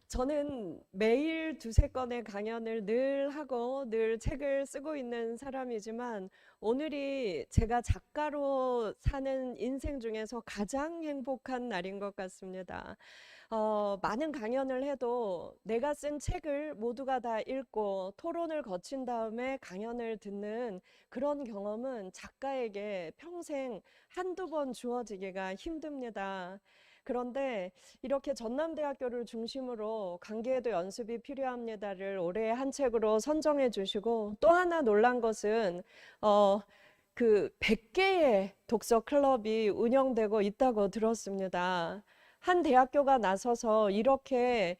저는 매일 두세 건의 강연을 늘 하고 늘 책을 쓰고 있는 사람이지만 오늘이 제가 작가로 사는 인생 중에서 가장 행복한 날인 것 같습니다. 많은 강연을 해도 내가 쓴 책을 모두가 다 읽고 토론을 거친 다음에 강연을 듣는 그런 경험은 작가에게 평생 한두 번 주어지기가 힘듭니다. 그런데 이렇게 전남대학교를 중심으로 강계에도 연습이 필요합니다를 올해 한 책으로 선정해 주시고 또 하나 놀란 것은 그 100개의 독서 클럽이 운영되고 있다고 들었습니다. 한 대학교가 나서서 이렇게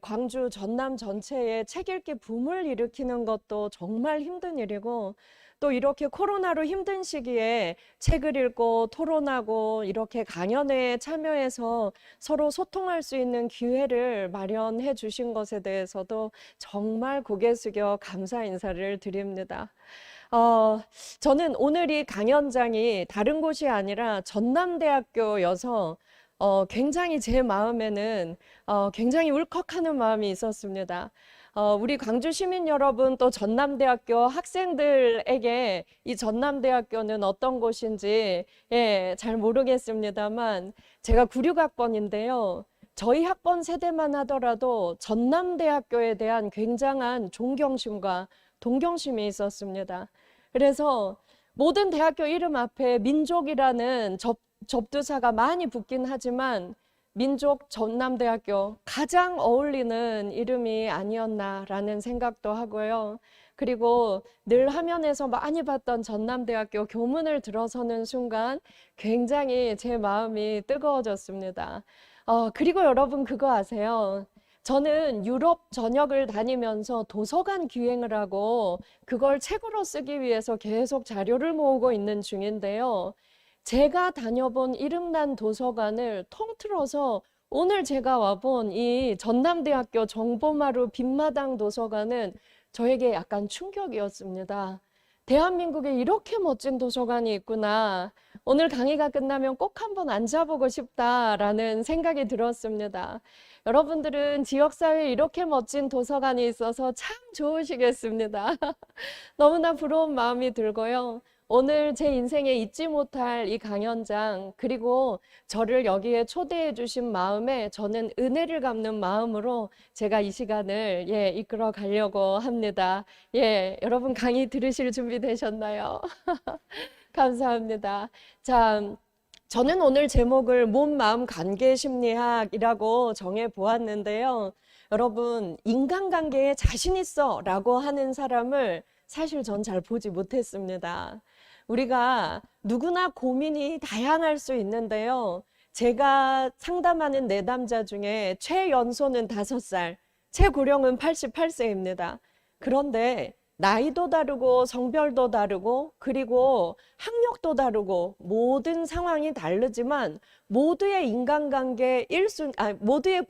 광주 전남 전체에 책 읽기 붐을 일으키는 것도 정말 힘든 일이고 또 이렇게 코로나로 힘든 시기에 책을 읽고 토론하고 이렇게 강연회에 참여해서 서로 소통할 수 있는 기회를 마련해 주신 것에 대해서도 정말 고개 숙여 감사 인사를 드립니다. 저는 오늘 이 강연장이 다른 곳이 아니라 전남대학교여서 굉장히 제 마음에는 굉장히 울컥하는 마음이 있었습니다. 우리 광주 시민 여러분 또 전남대학교 학생들에게 이 전남대학교는 어떤 곳인지 잘 모르겠습니다만 제가 96학번인데요. 저희 학번 세대만 하더라도 전남대학교에 대한 굉장한 존경심과 동경심이 있었습니다. 그래서 모든 대학교 이름 앞에 민족이라는 접두사가 많이 붙긴 하지만 민족 전남대학교 가장 어울리는 이름이 아니었나라는 생각도 하고요. 그리고 늘 화면에서 많이 봤던 전남대학교 교문을 들어서는 순간 굉장히 제 마음이 뜨거워졌습니다. 그리고 여러분 그거 아세요? 저는 유럽 전역을 다니면서 도서관 기행을 하고 그걸 책으로 쓰기 위해서 계속 자료를 모으고 있는 중인데요. 제가 다녀본 이름난 도서관을 통틀어서 오늘 제가 와본 이 전남대학교 정보마루 빈마당 도서관은 저에게 약간 충격이었습니다. 대한민국에 이렇게 멋진 도서관이 있구나. 오늘 강의가 끝나면 꼭 한번 앉아보고 싶다라는 생각이 들었습니다. 여러분들은 지역사회에 이렇게 멋진 도서관이 있어서 참 좋으시겠습니다. 너무나 부러운 마음이 들고요. 오늘 제 인생에 잊지 못할 이 강연장 그리고 저를 여기에 초대해 주신 마음에 저는 은혜를 갚는 마음으로 제가 이 시간을 이끌어 가려고 합니다. 여러분 강의 들으실 준비 되셨나요? 감사합니다. 자, 저는 오늘 제목을 몸, 마음, 관계 심리학이라고 정해 보았는데요. 여러분, 인간관계에 자신 있어 라고 하는 사람을 사실 전 잘 보지 못했습니다. 우리가 누구나 고민이 다양할 수 있는데요. 제가 상담하는 내담자 중에 최연소는 5살, 최고령은 88세입니다. 그런데 나이도 다르고 성별도 다르고 그리고 학력도 다르고 모든 상황이 다르지만 모두의 인간관계 모두의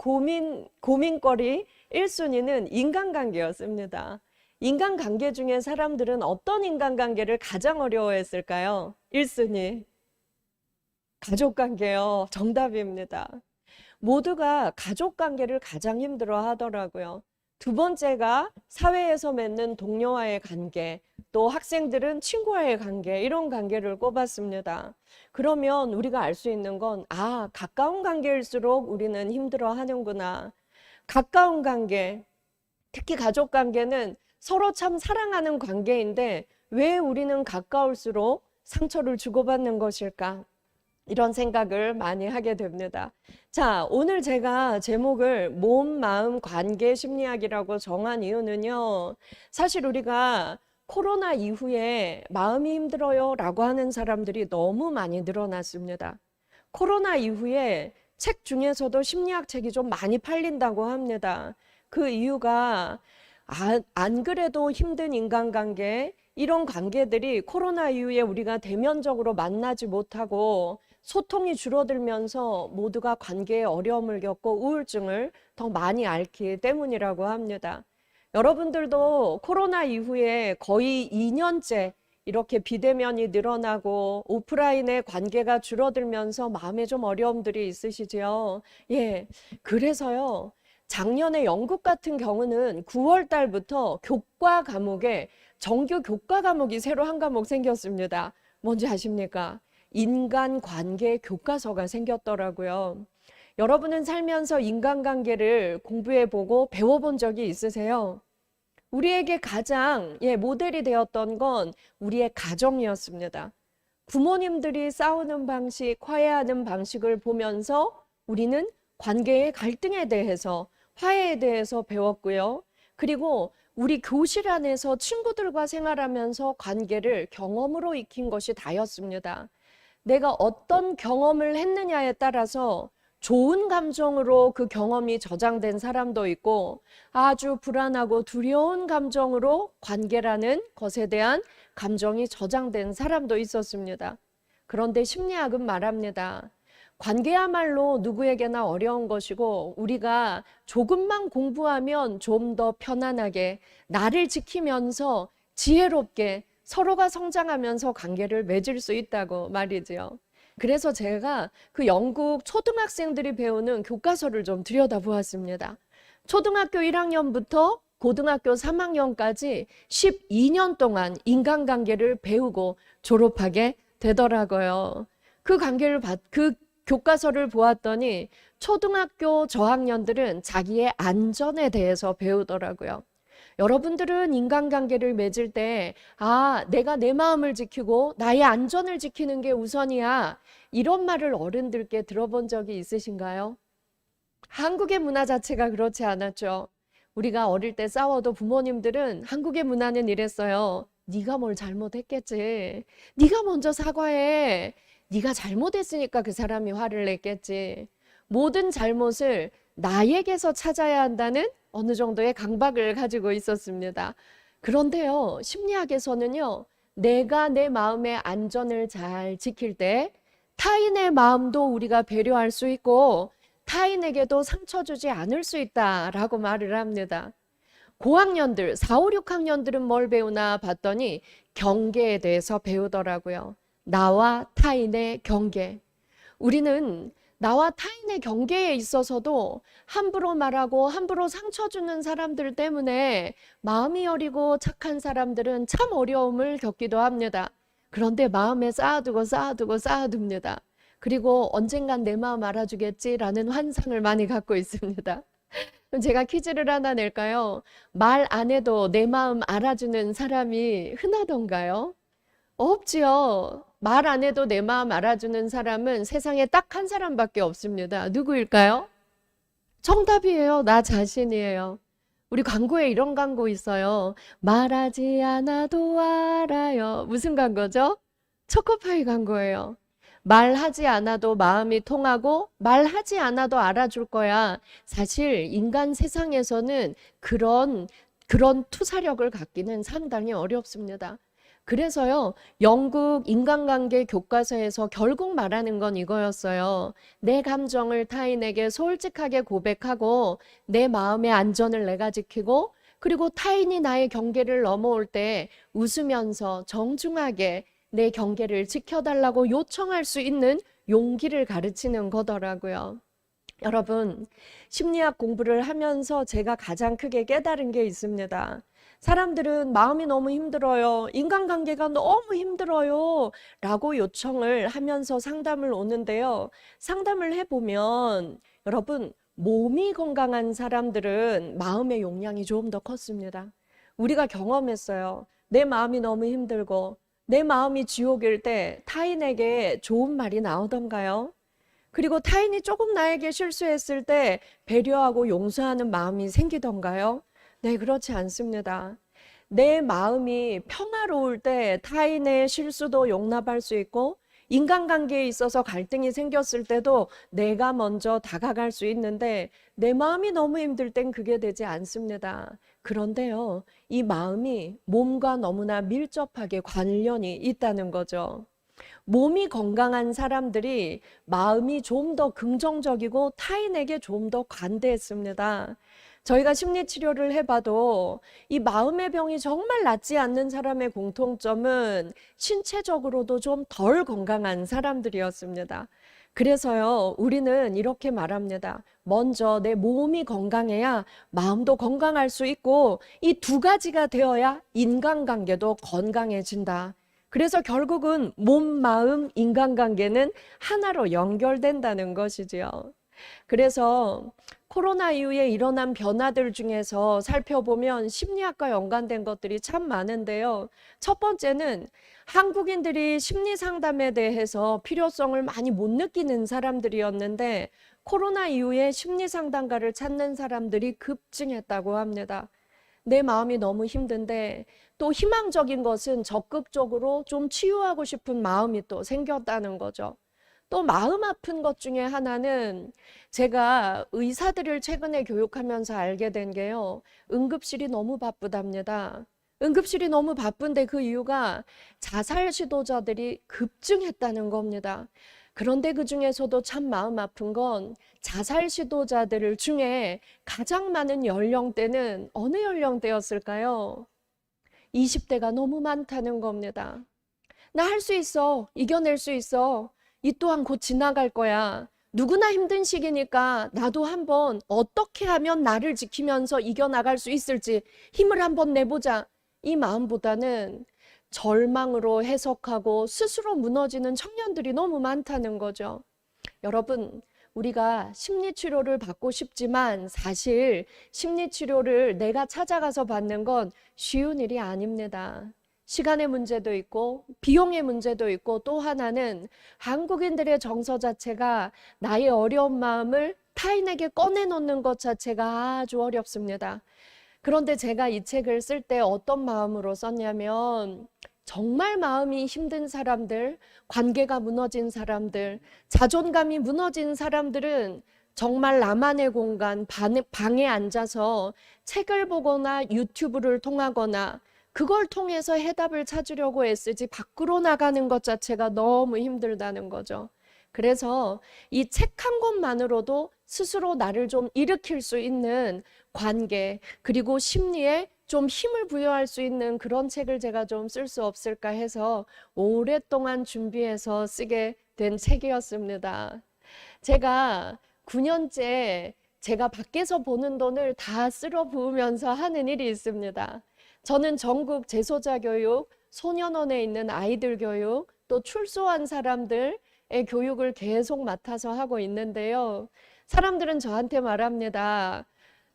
고민거리 1순위는 인간관계였습니다. 인간관계 중에 사람들은 어떤 인간관계를 가장 어려워했을까요? 1순위. 가족관계요. 정답입니다. 모두가 가족관계를 가장 힘들어 하더라고요. 두 번째가 사회에서 맺는 동료와의 관계, 또 학생들은 친구와의 관계, 이런 관계를 꼽았습니다. 그러면 우리가 알 수 있는 건, 가까운 관계일수록 우리는 힘들어 하는구나. 가까운 관계, 특히 가족 관계는 서로 참 사랑하는 관계인데 왜 우리는 가까울수록 상처를 주고받는 것일까? 이런 생각을 많이 하게 됩니다. 자, 오늘 제가 제목을 몸, 마음, 관계 심리학이라고 정한 이유는요. 사실 우리가 코로나 이후에 마음이 힘들어요 라고 하는 사람들이 너무 많이 늘어났습니다. 코로나 이후에 책 중에서도 심리학 책이 좀 많이 팔린다고 합니다. 그 이유가 안 그래도 힘든 인간관계, 이런 관계들이 코로나 이후에 우리가 대면적으로 만나지 못하고 소통이 줄어들면서 모두가 관계에 어려움을 겪고 우울증을 더 많이 앓기 때문이라고 합니다. 여러분들도 코로나 이후에 거의 2년째 이렇게 비대면이 늘어나고 오프라인의 관계가 줄어들면서 마음에 좀 어려움들이 있으시죠? 그래서요. 작년에 영국 같은 경우는 9월 달부터 교과 과목에 정규 교과 과목이 새로 한 과목 생겼습니다. 뭔지 아십니까? 인간관계 교과서가 생겼더라고요. 여러분은 살면서 인간관계를 공부해보고 배워본 적이 있으세요? 우리에게 가장 모델이 되었던 건 우리의 가정이었습니다. 부모님들이 싸우는 방식, 화해하는 방식을 보면서 우리는 관계의 갈등에 대해서, 화해에 대해서 배웠고요. 그리고 우리 교실 안에서 친구들과 생활하면서 관계를 경험으로 익힌 것이 다였습니다. 내가 어떤 경험을 했느냐에 따라서 좋은 감정으로 그 경험이 저장된 사람도 있고 아주 불안하고 두려운 감정으로 관계라는 것에 대한 감정이 저장된 사람도 있었습니다. 그런데 심리학은 말합니다. 관계야말로 누구에게나 어려운 것이고 우리가 조금만 공부하면 좀 더 편안하게 나를 지키면서 지혜롭게 서로가 성장하면서 관계를 맺을 수 있다고 말이지요. 그래서 제가 그 영국 초등학생들이 배우는 교과서를 좀 들여다보았습니다. 초등학교 1학년부터 고등학교 3학년까지 12년 동안 인간관계를 배우고 졸업하게 되더라고요. 그 교과서를 보았더니 초등학교 저학년들은 자기의 안전에 대해서 배우더라고요. 여러분들은 인간관계를 맺을 때 내가 내 마음을 지키고 나의 안전을 지키는 게 우선이야. 이런 말을 어른들께 들어본 적이 있으신가요? 한국의 문화 자체가 그렇지 않았죠. 우리가 어릴 때 싸워도 부모님들은 한국의 문화는 이랬어요. 네가 뭘 잘못했겠지. 네가 먼저 사과해. 네가 잘못했으니까 그 사람이 화를 냈겠지. 모든 잘못을 나에게서 찾아야 한다는 어느 정도의 강박을 가지고 있었습니다. 그런데요, 심리학에서는요, 내가 내 마음의 안전을 잘 지킬 때 타인의 마음도 우리가 배려할 수 있고 타인에게도 상처 주지 않을 수 있다라고 말을 합니다. 고학년들, 4, 5, 6학년들은 뭘 배우나 봤더니 경계에 대해서 배우더라고요. 나와 타인의 경계. 우리는 나와 타인의 경계에 있어서도 함부로 말하고 함부로 상처 주는 사람들 때문에 마음이 여리고 착한 사람들은 참 어려움을 겪기도 합니다. 그런데 마음에 쌓아둡니다. 그리고 언젠간 내 마음 알아주겠지라는 환상을 많이 갖고 있습니다. 그럼 제가 퀴즈를 하나 낼까요? 말 안 해도 내 마음 알아주는 사람이 흔하던가요? 없지요. 말 안 해도 내 마음 알아주는 사람은 세상에 딱 한 사람밖에 없습니다. 누구일까요? 정답이에요. 나 자신이에요. 우리 광고에 이런 광고 있어요. 말하지 않아도 알아요. 무슨 광고죠? 초코파이 광고예요. 말하지 않아도 마음이 통하고 말하지 않아도 알아줄 거야. 사실 인간 세상에서는 그런 투사력을 갖기는 상당히 어렵습니다. 그래서요, 영국 인간관계 교과서에서 결국 말하는 건 이거였어요. 내 감정을 타인에게 솔직하게 고백하고 내 마음의 안전을 내가 지키고 그리고 타인이 나의 경계를 넘어올 때 웃으면서 정중하게 내 경계를 지켜달라고 요청할 수 있는 용기를 가르치는 거더라고요. 여러분, 심리학 공부를 하면서 제가 가장 크게 깨달은 게 있습니다. 사람들은 마음이 너무 힘들어요. 인간관계가 너무 힘들어요. 라고 요청을 하면서 상담을 오는데요. 상담을 해보면 여러분, 몸이 건강한 사람들은 마음의 용량이 좀 더 컸습니다. 우리가 경험했어요. 내 마음이 너무 힘들고 내 마음이 지옥일 때 타인에게 좋은 말이 나오던가요? 그리고 타인이 조금 나에게 실수했을 때 배려하고 용서하는 마음이 생기던가요? 네, 그렇지 않습니다. 내 마음이 평화로울 때 타인의 실수도 용납할 수 있고 인간관계에 있어서 갈등이 생겼을 때도 내가 먼저 다가갈 수 있는데 내 마음이 너무 힘들 땐 그게 되지 않습니다. 그런데요, 이 마음이 몸과 너무나 밀접하게 관련이 있다는 거죠. 몸이 건강한 사람들이 마음이 좀 더 긍정적이고 타인에게 좀 더 관대했습니다. 저희가 심리치료를 해봐도 이 마음의 병이 정말 낫지 않는 사람의 공통점은 신체적으로도 좀 덜 건강한 사람들이었습니다. 그래서요, 우리는 이렇게 말합니다. 먼저 내 몸이 건강해야 마음도 건강할 수 있고, 이 두 가지가 되어야 인간관계도 건강해진다. 그래서 결국은 몸, 마음, 인간관계는 하나로 연결된다는 것이지요. 그래서 코로나 이후에 일어난 변화들 중에서 살펴보면 심리학과 연관된 것들이 참 많은데요. 첫 번째는 한국인들이 심리 상담에 대해서 필요성을 많이 못 느끼는 사람들이었는데 코로나 이후에 심리 상담가를 찾는 사람들이 급증했다고 합니다. 내 마음이 너무 힘든데 또 희망적인 것은 적극적으로 좀 치유하고 싶은 마음이 또 생겼다는 거죠. 또 마음 아픈 것 중에 하나는 제가 의사들을 최근에 교육하면서 알게 된 게요. 응급실이 너무 바쁘답니다. 응급실이 너무 바쁜데 그 이유가 자살 시도자들이 급증했다는 겁니다. 그런데 그 중에서도 참 마음 아픈 건 자살 시도자들 중에 가장 많은 연령대는 어느 연령대였을까요? 20대가 너무 많다는 겁니다. 나 할 수 있어. 이겨낼 수 있어. 이 또한 곧 지나갈 거야. 누구나 힘든 시기니까 나도 한번 어떻게 하면 나를 지키면서 이겨나갈 수 있을지 힘을 한번 내보자. 이 마음보다는 절망으로 해석하고 스스로 무너지는 청년들이 너무 많다는 거죠. 여러분, 우리가 심리치료를 받고 싶지만 사실 심리치료를 내가 찾아가서 받는 건 쉬운 일이 아닙니다. 시간의 문제도 있고 비용의 문제도 있고 또 하나는 한국인들의 정서 자체가 나의 어려운 마음을 타인에게 꺼내놓는 것 자체가 아주 어렵습니다. 그런데 제가 이 책을 쓸 때 어떤 마음으로 썼냐면 정말 마음이 힘든 사람들, 관계가 무너진 사람들, 자존감이 무너진 사람들은 정말 나만의 공간, 방에 앉아서 책을 보거나 유튜브를 통하거나 그걸 통해서 해답을 찾으려고 애쓰지 밖으로 나가는 것 자체가 너무 힘들다는 거죠. 그래서 이 책 한 권만으로도 스스로 나를 좀 일으킬 수 있는 관계, 그리고 심리에 좀 힘을 부여할 수 있는 그런 책을 제가 좀 쓸 수 없을까 해서 오랫동안 준비해서 쓰게 된 책이었습니다. 제가 9년째 제가 밖에서 버는 돈을 다 쓸어 부으면서 하는 일이 있습니다. 저는 전국 재소자 교육, 소년원에 있는 아이들 교육, 또 출소한 사람들의 교육을 계속 맡아서 하고 있는데요. 사람들은 저한테 말합니다.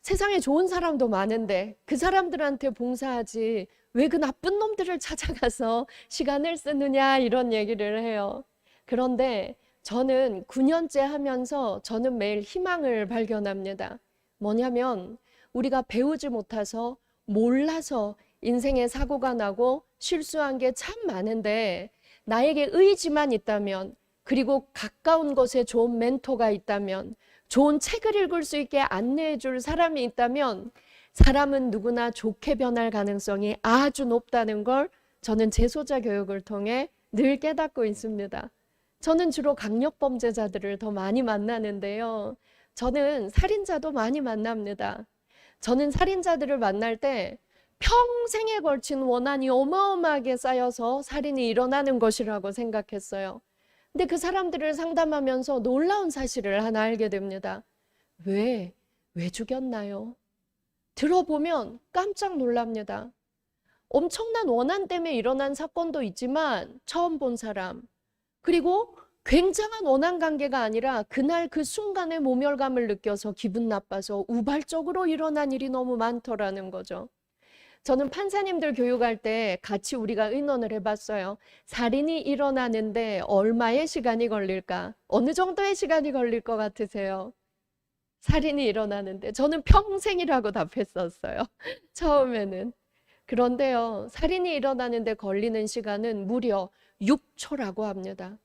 세상에 좋은 사람도 많은데 그 사람들한테 봉사하지 왜 그 나쁜 놈들을 찾아가서 시간을 쓰느냐 이런 얘기를 해요. 그런데 저는 9년째 하면서 저는 매일 희망을 발견합니다. 뭐냐면 우리가 배우지 못해서 몰라서 인생에 사고가 나고 실수한 게 참 많은데 나에게 의지만 있다면 그리고 가까운 곳에 좋은 멘토가 있다면 좋은 책을 읽을 수 있게 안내해 줄 사람이 있다면 사람은 누구나 좋게 변할 가능성이 아주 높다는 걸 저는 재소자 교육을 통해 늘 깨닫고 있습니다. 저는 주로 강력범죄자들을 더 많이 만나는데요. 저는 살인자도 많이 만납니다. 저는 살인자들을 만날 때 평생에 걸친 원한이 어마어마하게 쌓여서 살인이 일어나는 것이라고 생각했어요. 근데 그 사람들을 상담하면서 놀라운 사실을 하나 알게 됩니다. 왜 죽였나요? 들어보면 깜짝 놀랍니다. 엄청난 원한 때문에 일어난 사건도 있지만 처음 본 사람, 그리고 굉장한 원한 관계가 아니라 그날 그 순간에 모멸감을 느껴서 기분 나빠서 우발적으로 일어난 일이 너무 많더라는 거죠. 저는 판사님들 교육할 때 같이 우리가 의논을 해봤어요. 살인이 일어나는데 얼마의 시간이 걸릴까? 어느 정도의 시간이 걸릴 것 같으세요? 살인이 일어나는데 저는 평생이라고 답했었어요. 처음에는. 그런데요, 살인이 일어나는데 걸리는 시간은 무려 6초라고 합니다.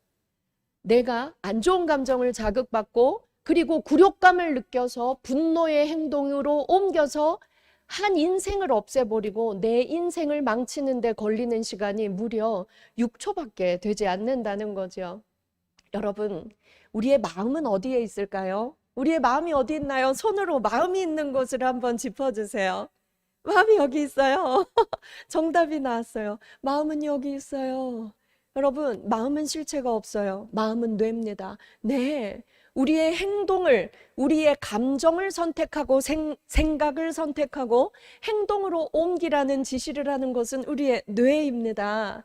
내가 안 좋은 감정을 자극받고 그리고 굴욕감을 느껴서 분노의 행동으로 옮겨서 한 인생을 없애버리고 내 인생을 망치는 데 걸리는 시간이 무려 6초밖에 되지 않는다는 거죠. 여러분, 우리의 마음은 어디에 있을까요? 우리의 마음이 어디 있나요? 손으로 마음이 있는 곳을 한번 짚어주세요. 마음이 여기 있어요. 정답이 나왔어요. 마음은 여기 있어요. 여러분, 마음은 실체가 없어요. 마음은 뇌입니다. 네. 우리의 행동을, 우리의 감정을 선택하고 생각을 선택하고 행동으로 옮기라는 지시를 하는 것은 우리의 뇌입니다.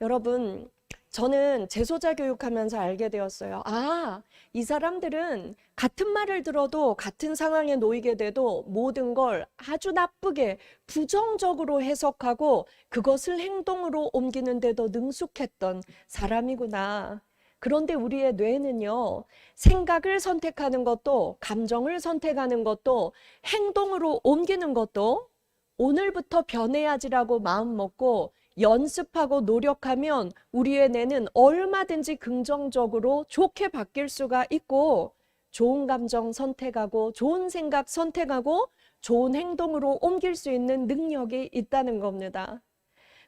여러분, 저는 재소자 교육하면서 알게 되었어요. 아, 이 사람들은 같은 말을 들어도 같은 상황에 놓이게 돼도 모든 걸 아주 나쁘게 부정적으로 해석하고 그것을 행동으로 옮기는데도 능숙했던 사람이구나. 그런데 우리의 뇌는요, 생각을 선택하는 것도 감정을 선택하는 것도 행동으로 옮기는 것도 오늘부터 변해야지라고 마음 먹고 연습하고 노력하면 우리의 뇌는 얼마든지 긍정적으로 좋게 바뀔 수가 있고 좋은 감정 선택하고 좋은 생각 선택하고 좋은 행동으로 옮길 수 있는 능력이 있다는 겁니다.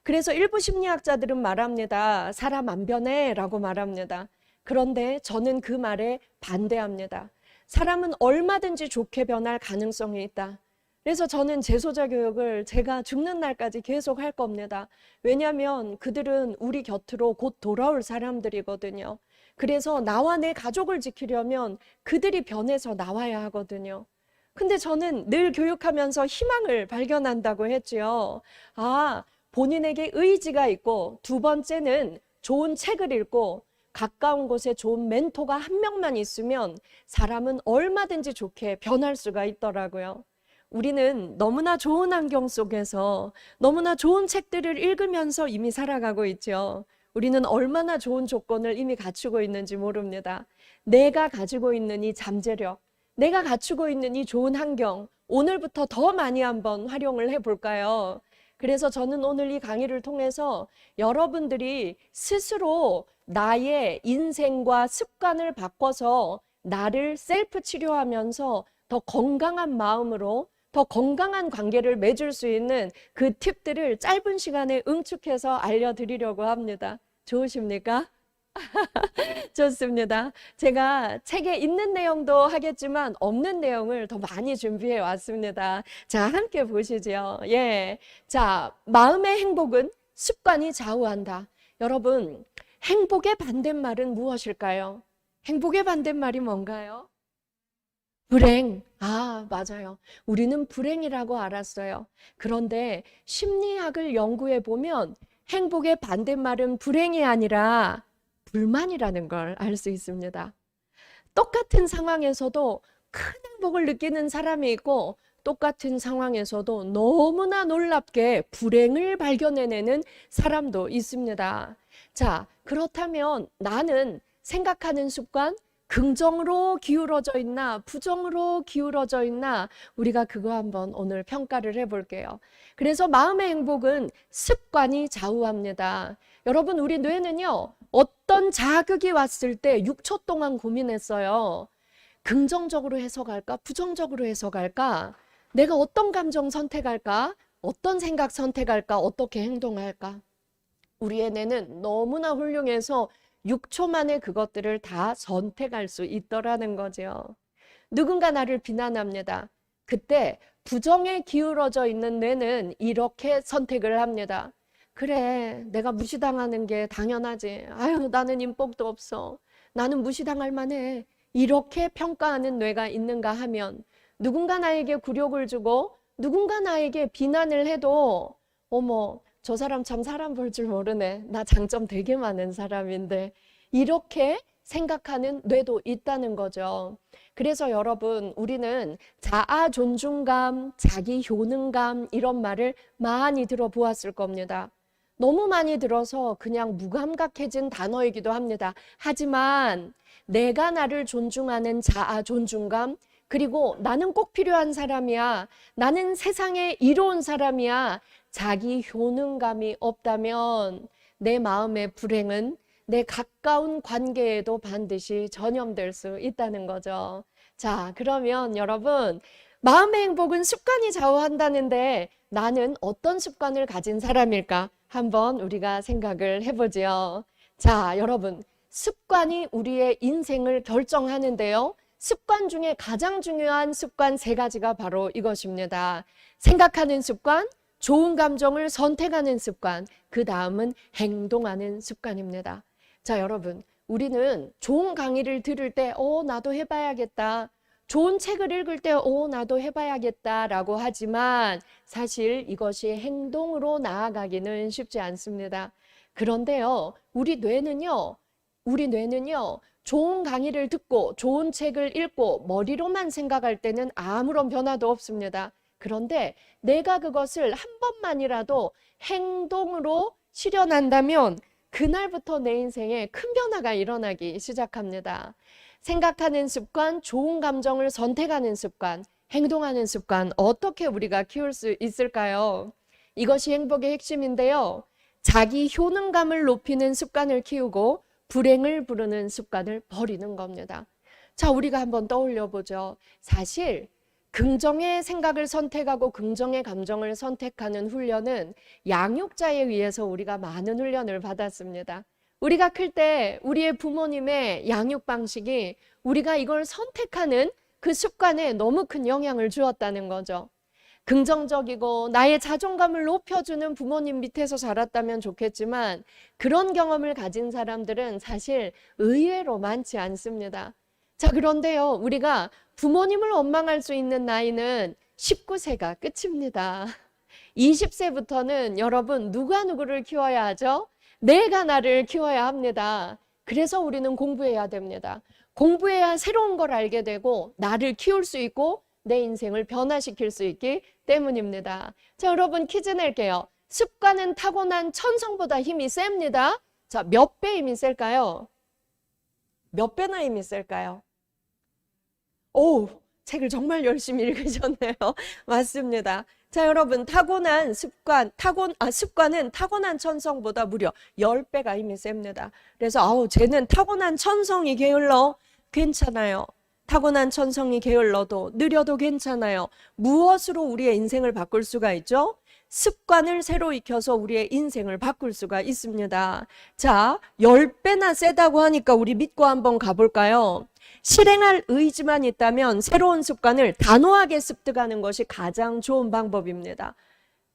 그래서 일부 심리학자들은 말합니다. 사람 안 변해 라고 말합니다. 그런데 저는 그 말에 반대합니다. 사람은 얼마든지 좋게 변할 가능성이 있다. 그래서 저는 재소자 교육을 제가 죽는 날까지 계속 할 겁니다. 왜냐하면 그들은 우리 곁으로 곧 돌아올 사람들이거든요. 그래서 나와 내 가족을 지키려면 그들이 변해서 나와야 하거든요. 근데 저는 늘 교육하면서 희망을 발견한다고 했지요. 아, 본인에게 의지가 있고 두 번째는 좋은 책을 읽고 가까운 곳에 좋은 멘토가 한 명만 있으면 사람은 얼마든지 좋게 변할 수가 있더라고요. 우리는 너무나 좋은 환경 속에서 너무나 좋은 책들을 읽으면서 이미 살아가고 있죠. 우리는 얼마나 좋은 조건을 이미 갖추고 있는지 모릅니다. 내가 가지고 있는 이 잠재력, 내가 갖추고 있는 이 좋은 환경, 오늘부터 더 많이 한번 활용을 해볼까요? 그래서 저는 오늘 이 강의를 통해서 여러분들이 스스로 나의 인생과 습관을 바꿔서 나를 셀프 치료하면서 더 건강한 마음으로 더 건강한 관계를 맺을 수 있는 그 팁들을 짧은 시간에 응축해서 알려드리려고 합니다. 좋으십니까? 좋습니다. 제가 책에 있는 내용도 하겠지만 없는 내용을 더 많이 준비해 왔습니다. 자, 함께 보시죠. 예. 자, 마음의 행복은 습관이 좌우한다. 여러분, 행복의 반대말은 무엇일까요? 행복의 반대말이 뭔가요? 불행. 아, 맞아요. 우리는 불행이라고 알았어요. 그런데 심리학을 연구해 보면 행복의 반대말은 불행이 아니라 불만이라는 걸 알 수 있습니다. 똑같은 상황에서도 큰 행복을 느끼는 사람이 있고 똑같은 상황에서도 너무나 놀랍게 불행을 발견해내는 사람도 있습니다. 자, 그렇다면 나는 생각하는 습관, 긍정으로 기울어져 있나 부정으로 기울어져 있나 우리가 그거 한번 오늘 평가를 해볼게요. 그래서 마음의 행복은 습관이 좌우합니다. 여러분, 우리 뇌는요, 어떤 자극이 왔을 때 6초 동안 고민했어요. 긍정적으로 해석할까 부정적으로 해석할까, 내가 어떤 감정 선택할까, 어떤 생각 선택할까, 어떻게 행동할까. 우리의 뇌는 너무나 훌륭해서 6초 만에 그것들을 다 선택할 수 있더라는 거죠. 누군가 나를 비난합니다. 그때 부정에 기울어져 있는 뇌는 이렇게 선택을 합니다. 그래, 내가 무시당하는 게 당연하지. 아유, 나는 인복도 없어. 나는 무시당할 만해. 이렇게 평가하는 뇌가 있는가 하면 누군가 나에게 굴욕을 주고 누군가 나에게 비난을 해도 어머, 저 사람 참 사람 볼 줄 모르네. 나 장점 되게 많은 사람인데. 이렇게 생각하는 뇌도 있다는 거죠. 그래서 여러분, 우리는 자아 존중감, 자기 효능감 이런 말을 많이 들어보았을 겁니다. 너무 많이 들어서 그냥 무감각해진 단어이기도 합니다. 하지만 내가 나를 존중하는 자아 존중감, 그리고 나는 꼭 필요한 사람이야, 나는 세상에 이로운 사람이야, 자기 효능감이 없다면 내 마음의 불행은 내 가까운 관계에도 반드시 전염될 수 있다는 거죠. 자, 그러면 여러분, 마음의 행복은 습관이 좌우한다는데 나는 어떤 습관을 가진 사람일까? 한번 우리가 생각을 해보죠. 자, 여러분, 습관이 우리의 인생을 결정하는데요. 습관 중에 가장 중요한 습관 3가지가 바로 이것입니다. 생각하는 습관, 좋은 감정을 선택하는 습관, 그 다음은 행동하는 습관입니다. 자, 여러분, 우리는 좋은 강의를 들을 때, 나도 해봐야겠다. 좋은 책을 읽을 때, 나도 해봐야겠다라고 하지만 사실 이것이 행동으로 나아가기는 쉽지 않습니다. 그런데요, 우리 뇌는요, 좋은 강의를 듣고 좋은 책을 읽고 머리로만 생각할 때는 아무런 변화도 없습니다. 그런데 내가 그것을 한 번만이라도 행동으로 실현한다면 그날부터 내 인생에 큰 변화가 일어나기 시작합니다. 생각하는 습관, 좋은 감정을 선택하는 습관, 행동하는 습관, 어떻게 우리가 키울 수 있을까요? 이것이 행복의 핵심인데요. 자기 효능감을 높이는 습관을 키우고 불행을 부르는 습관을 버리는 겁니다. 자, 우리가 한번 떠올려 보죠. 사실 긍정의 생각을 선택하고 긍정의 감정을 선택하는 훈련은 양육자에 의해서 우리가 많은 훈련을 받았습니다. 우리가 클 때 우리의 부모님의 양육 방식이 우리가 이걸 선택하는 그 습관에 너무 큰 영향을 주었다는 거죠. 긍정적이고 나의 자존감을 높여주는 부모님 밑에서 자랐다면 좋겠지만 그런 경험을 가진 사람들은 사실 의외로 많지 않습니다. 자, 그런데요, 우리가 부모님을 원망할 수 있는 나이는 19세가 끝입니다. 20세부터는 여러분 누가 누구를 키워야 하죠? 내가 나를 키워야 합니다. 그래서 우리는 공부해야 됩니다. 공부해야 새로운 걸 알게 되고 나를 키울 수 있고 내 인생을 변화시킬 수 있기 때문입니다. 자, 여러분 퀴즈 낼게요. 습관은 타고난 천성보다 힘이 셉니다. 자, 몇 배 힘이 셀까요? 몇 배나 힘이 셀까요? 오, 책을 정말 열심히 읽으셨네요. 맞습니다. 자, 여러분 타고난 습관은 타고난 천성보다 무려 10배가 힘이 셉니다. 그래서 쟤는 타고난 천성이 게을러. 괜찮아요. 타고난 천성이 게을러도 느려도 괜찮아요. 무엇으로 우리의 인생을 바꿀 수가 있죠? 습관을 새로 익혀서 우리의 인생을 바꿀 수가 있습니다. 자, 10배나 세다고 하니까 우리 믿고 한번 가볼까요? 실행할 의지만 있다면 새로운 습관을 단호하게 습득하는 것이 가장 좋은 방법입니다.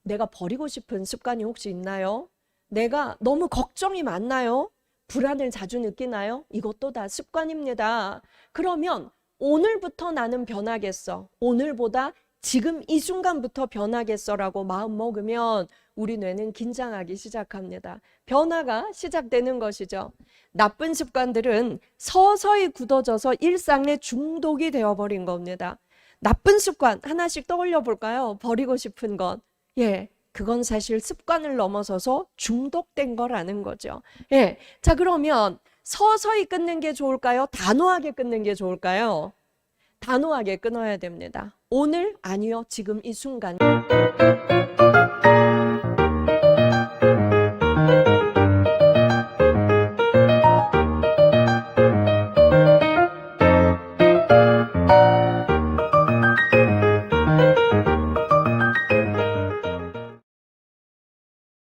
내가 버리고 싶은 습관이 혹시 있나요? 내가 너무 걱정이 많나요? 불안을 자주 느끼나요? 이것도 다 습관입니다. 그러면 오늘부터 나는 변하겠어. 오늘보다 지금 이 순간부터 변하겠어라고 마음 먹으면 우리 뇌는 긴장하기 시작합니다. 변화가 시작되는 것이죠. 나쁜 습관들은 서서히 굳어져서 일상의 중독이 되어버린 겁니다. 나쁜 습관 하나씩 떠올려 볼까요? 버리고 싶은 것. 그건 사실 습관을 넘어서서 중독된 거라는 거죠. 자, 그러면 서서히 끊는 게 좋을까요? 단호하게 끊는 게 좋을까요? 단호하게 끊어야 됩니다. 오늘 아니요, 지금 이 순간.